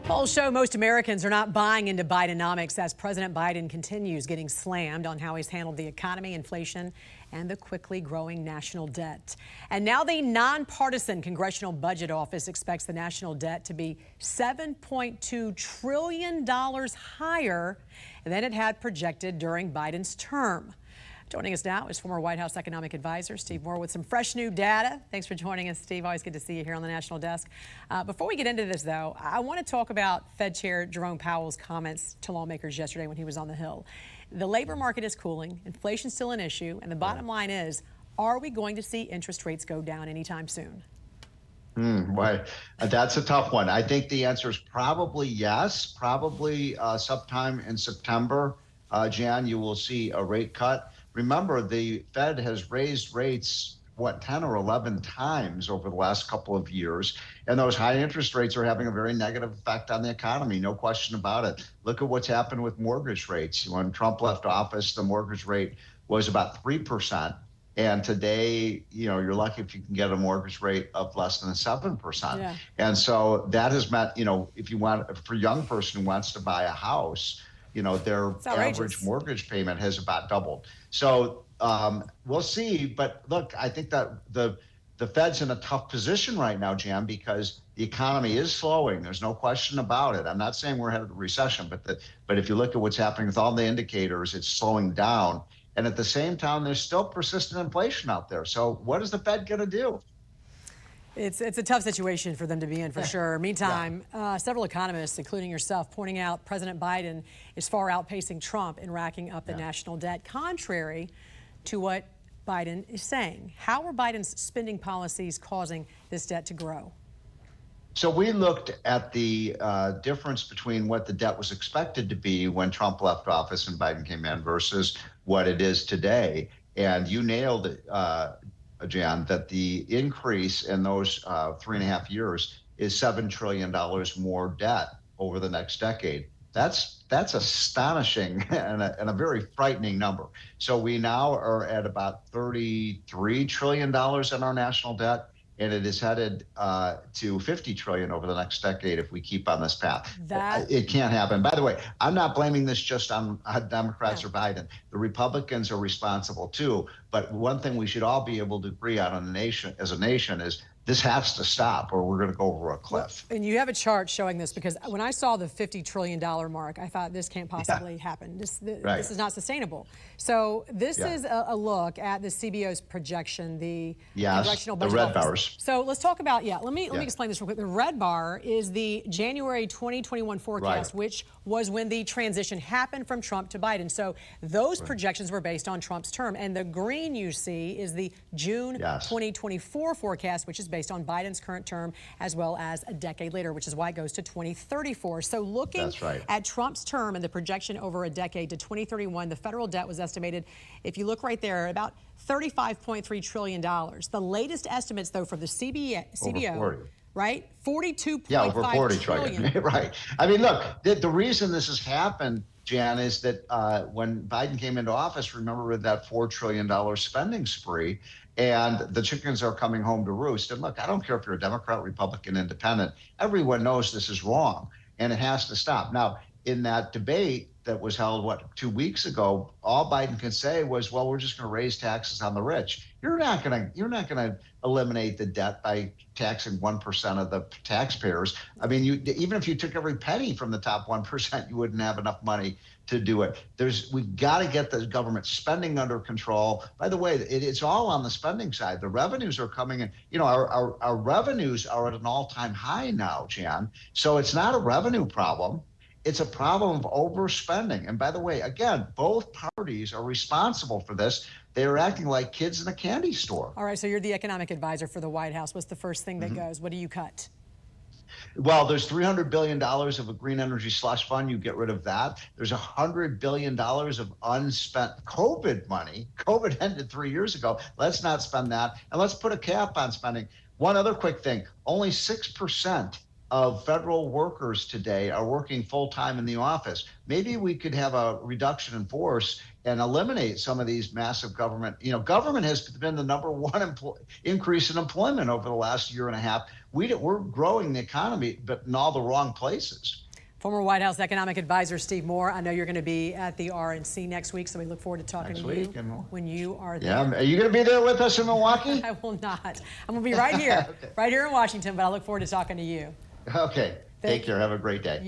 Polls show most Americans are not buying into Bidenomics as President Biden continues getting slammed on how he's handled the economy, inflation, and the quickly growing national debt. And now the nonpartisan Congressional Budget Office expects the national debt to be $7.2 trillion higher than it had projected during Biden's term. Joining us now is former White House economic advisor Steve Moore with some fresh new data. Thanks for joining us, Steve. Always good to see you here on the National Desk. Before we get into this, though, I want to talk about Fed Chair Jerome Powell's comments to lawmakers yesterday when he was on the Hill. The labor market is cooling, inflation's still an issue, and the bottom line is, are we going to see interest rates go down anytime soon? Right. That's a tough one. I think the answer is probably yes. Probably sometime in September, Jan, you will see a rate cut. Remember, the Fed has raised rates, 10 or 11 times over the last couple of years. And those high interest rates are having a very negative effect on the economy, no question about it. Look at what's happened with mortgage rates. When Trump left office, the mortgage rate was about 3%. And today, you're lucky if you can get a mortgage rate of less than 7%. Yeah. And so that has meant, if you want, for a young person who wants to buy a house, their average mortgage payment has about doubled. So we'll see. But look, I think that the Fed's in a tough position right now, Jan, because the economy is slowing. There's no question about it. I'm not saying we're headed to recession, but if you look at what's happening with all the indicators, it's slowing down. And at the same time, there's still persistent inflation out there. So what is the Fed going to do? It's a tough situation for them to be in, for sure. Meantime, several economists, including yourself, pointing out President Biden is far outpacing Trump in racking up the national debt, contrary to what Biden is saying. How are Biden's spending policies causing this debt to grow? So we looked at the difference between what the debt was expected to be when Trump left office and Biden came in versus what it is today. And you nailed it, Jan, that the increase in those 3.5 years is $7 trillion more debt over the next decade. That's astonishing and a very frightening number. So we now are at about $33 trillion in our national debt, and it is headed to $50 trillion over the next decade if we keep on this path. It can't happen. By the way, I'm not blaming this just on Democrats or Biden. The Republicans are responsible too. But one thing we should all be able to agree on as a nation is this has to stop or we're going to go over a cliff. And you have a chart showing this, because when I saw the $50 trillion mark, I thought this can't possibly happen. This is not sustainable. So this is a look at the CBO's projection, the Congressional Budget Office. The red bars. So let's talk about, let me explain this real quick. The red bar is the January 2021 forecast, which was when the transition happened from Trump to Biden. So those projections were based on Trump's term. And the green you see is the June 2024 forecast, which is based on Biden's current term, as well as a decade later, which is why it goes to 2034. So looking at Trump's term and the projection over a decade to 2031, the federal debt was estimated, if you look right there, about $35.3 trillion. The latest estimates, though, for the CBO, right? 42.5 over 40 trillion. Right. I mean, look, the reason this has happened, Jan, is that when Biden came into office, remember with that $4 trillion spending spree, and the chickens are coming home to roost. And look, I don't care if you're a Democrat, Republican, Independent. Everyone knows this is wrong, and it has to stop. Now, in that debate that was held, 2 weeks ago, all Biden can say was, well, we're just going to raise taxes on the rich. You're not going to eliminate the debt by taxing 1% of the taxpayers. I mean, even if you took every penny from the top 1%, you wouldn't have enough money to do it. We've got to get the government spending under control. By the way, it's all on the spending side. The revenues are coming in. Our revenues are at an all-time high now, Jan. So it's not a revenue problem. It's a problem of overspending. And by the way, again, both parties are responsible for this. They are acting like kids in a candy store. All right, so you're the economic advisor for the White House. What's the first thing that goes? What do you cut? Well, there's $300 billion of a green energy slush fund. You get rid of that. There's $100 billion of unspent COVID money. COVID ended 3 years ago. Let's not spend that. And let's put a cap on spending. One other quick thing, only 6% of federal workers today are working full-time in the office. Maybe we could have a reduction in force and eliminate some of these massive government. Government has been the #1 increase in employment over the last year and a half. we're growing the economy, but in all the wrong places. Former White House economic advisor Steve Moore, I know you're going to be at the RNC next week, so we look forward to talking to you when you are there. Yeah, are you going to be there with us in Milwaukee? I will not. I'm going to be right here, Okay. right here in Washington, but I look forward to talking to you. Okay, take care. Have a great day.